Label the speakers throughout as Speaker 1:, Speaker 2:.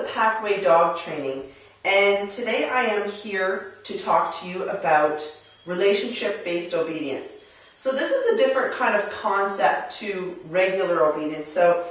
Speaker 1: Packway Dog Training, and today I am here to talk to you about relationship-based obedience. So this is a different kind of concept to regular obedience. So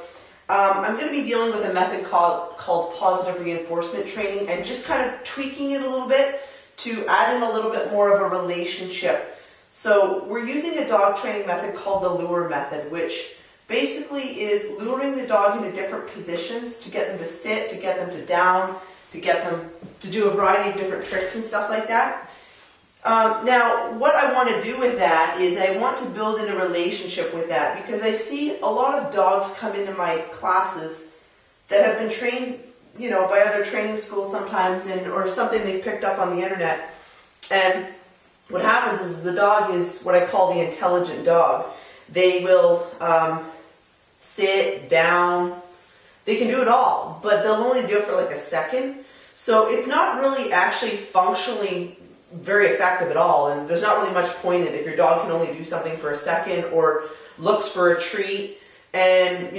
Speaker 1: I'm going to be dealing with a method called positive reinforcement training and just kind of tweaking it a little bit to add in a little bit more of a relationship. So we're using a dog training method called the lure method, which basically is luring the dog into different positions to get them to sit, to get them to down, to get them to do a variety of different tricks and stuff like that. Now, what I want to do with that is I want to build in a relationship with that, because I see a lot of dogs come into my classes that have been trained, by other training schools sometimes, or something they picked up on the internet. And what happens is the dog is what I call the intelligent dog. They will sit down. They can do it all, but they'll only do it for like a second. So it's not really actually functionally very effective at all, and there's not really much point in it if your dog can only do something for a second or looks for a treat, and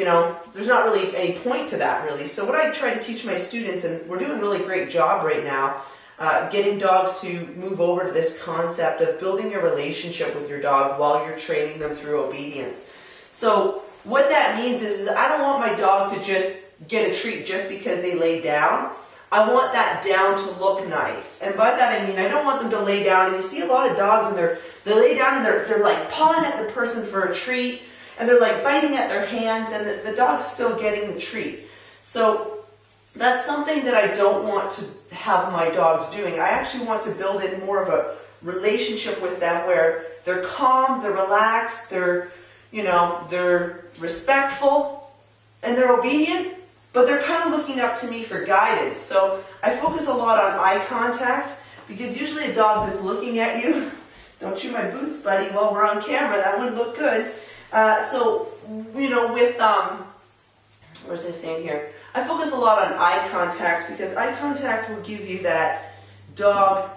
Speaker 1: there's not really any point to that really. So what I try to teach my students, and we're doing a really great job right now, getting dogs to move over to this concept of building a relationship with your dog while you're training them through obedience. So what that means is I don't want my dog to just get a treat just because they lay down. I want that down to look nice. And by that I mean I don't want them to lay down, and you see a lot of dogs and they lay down and they're like pawing at the person for a treat, and they're like biting at their hands, and the dog's still getting the treat. So that's something that I don't want to have my dogs doing. I actually want to build in more of a relationship with them where they're calm, they're relaxed, they're respectful, and they're obedient, but they're kind of looking up to me for guidance. So I focus a lot on eye contact, because usually a dog that's looking at you, don't chew my boots, buddy, while we're on camera, that wouldn't look good. What was I saying here? I focus a lot on eye contact, because eye contact will give you that dog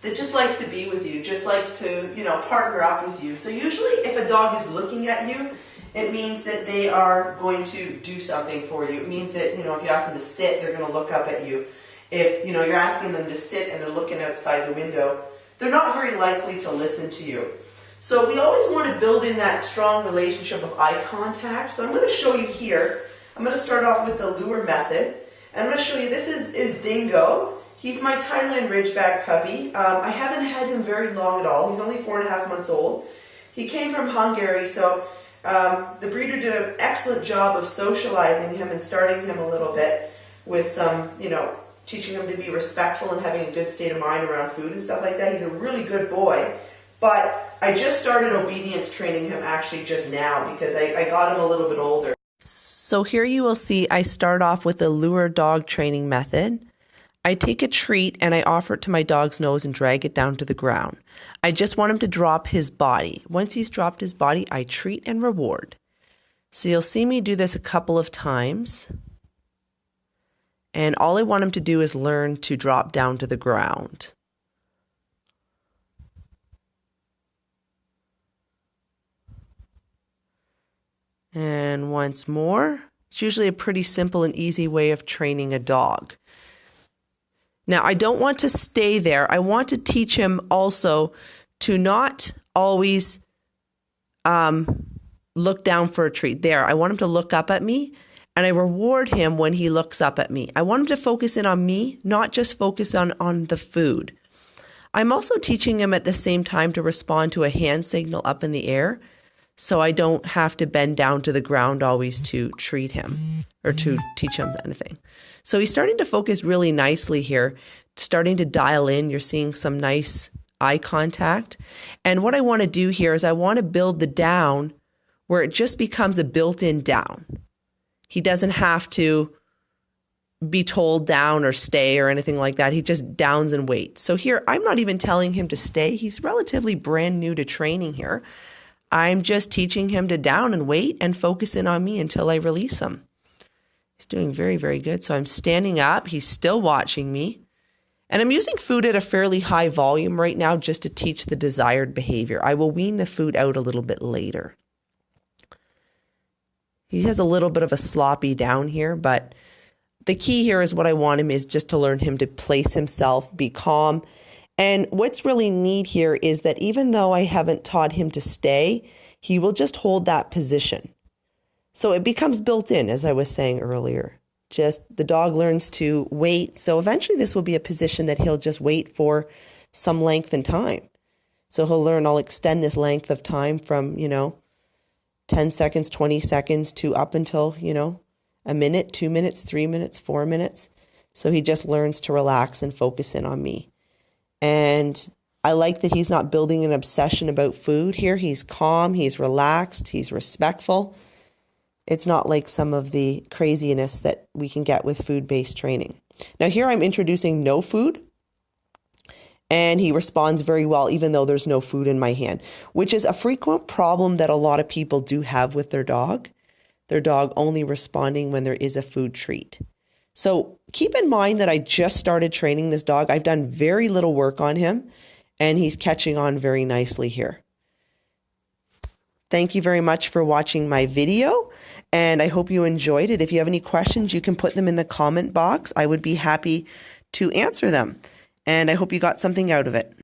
Speaker 1: that just likes to be with you, just likes to, partner up with you. So usually if a dog is looking at you, it means that they are going to do something for you. It means that, if you ask them to sit, they're going to look up at you. If, you're asking them to sit and they're looking outside the window, they're not very likely to listen to you. So we always want to build in that strong relationship of eye contact. So I'm going to show you here. I'm going to start off with the lure method. And I'm going to show you, this is Dingo. He's my Thailand Ridgeback puppy. I haven't had him very long at all. He's only 4.5 months old. He came from Hungary, so the breeder did an excellent job of socializing him and starting him a little bit with some, teaching him to be respectful and having a good state of mind around food and stuff like that. He's a really good boy. But I just started obedience training him actually just now, because I got him a little bit older.
Speaker 2: So here you will see I start off with the lure dog training method. I take a treat and I offer it to my dog's nose and drag it down to the ground. I just want him to drop his body. Once he's dropped his body, I treat and reward. So you'll see me do this a couple of times. And all I want him to do is learn to drop down to the ground. And once more. It's usually a pretty simple and easy way of training a dog. Now, I don't want to stay there. I want to teach him also to not always look down for a treat. There, I want him to look up at me, and I reward him when he looks up at me. I want him to focus in on me, not just focus on the food. I'm also teaching him at the same time to respond to a hand signal up in the air, so I don't have to bend down to the ground always to treat him or to teach him anything. So he's starting to focus really nicely here, starting to dial in. You're seeing some nice eye contact. And what I want to do here is I want to build the down where it just becomes a built-in down. He doesn't have to be told down or stay or anything like that. He just downs and waits. So here, I'm not even telling him to stay. He's relatively brand new to training here. I'm just teaching him to down and wait and focus in on me until I release him. He's doing very, very good. So I'm standing up. He's still watching me. And I'm using food at a fairly high volume right now just to teach the desired behavior. I will wean the food out a little bit later. He has a little bit of a sloppy down here, but the key here is what I want him is just to learn him to place himself, be calm. And what's really neat here is that even though I haven't taught him to stay, he will just hold that position. So it becomes built in, as I was saying earlier. Just the dog learns to wait. So eventually this will be a position that he'll just wait for some length in time. So he'll learn, I'll extend this length of time from, 10 seconds, 20 seconds to up until, a minute, 2 minutes, 3 minutes, 4 minutes. So he just learns to relax and focus in on me. And I like that he's not building an obsession about food here. He's calm, he's relaxed, he's respectful. It's not like some of the craziness that we can get with food-based training. Now here I'm introducing no food, and he responds very well even though there's no food in my hand, which is a frequent problem that a lot of people do have with their dog only responding when there is a food treat. So keep in mind that I just started training this dog. I've done very little work on him, and he's catching on very nicely here. Thank you very much for watching my video, and I hope you enjoyed it. If you have any questions, you can put them in the comment box. I would be happy to answer them, and I hope you got something out of it.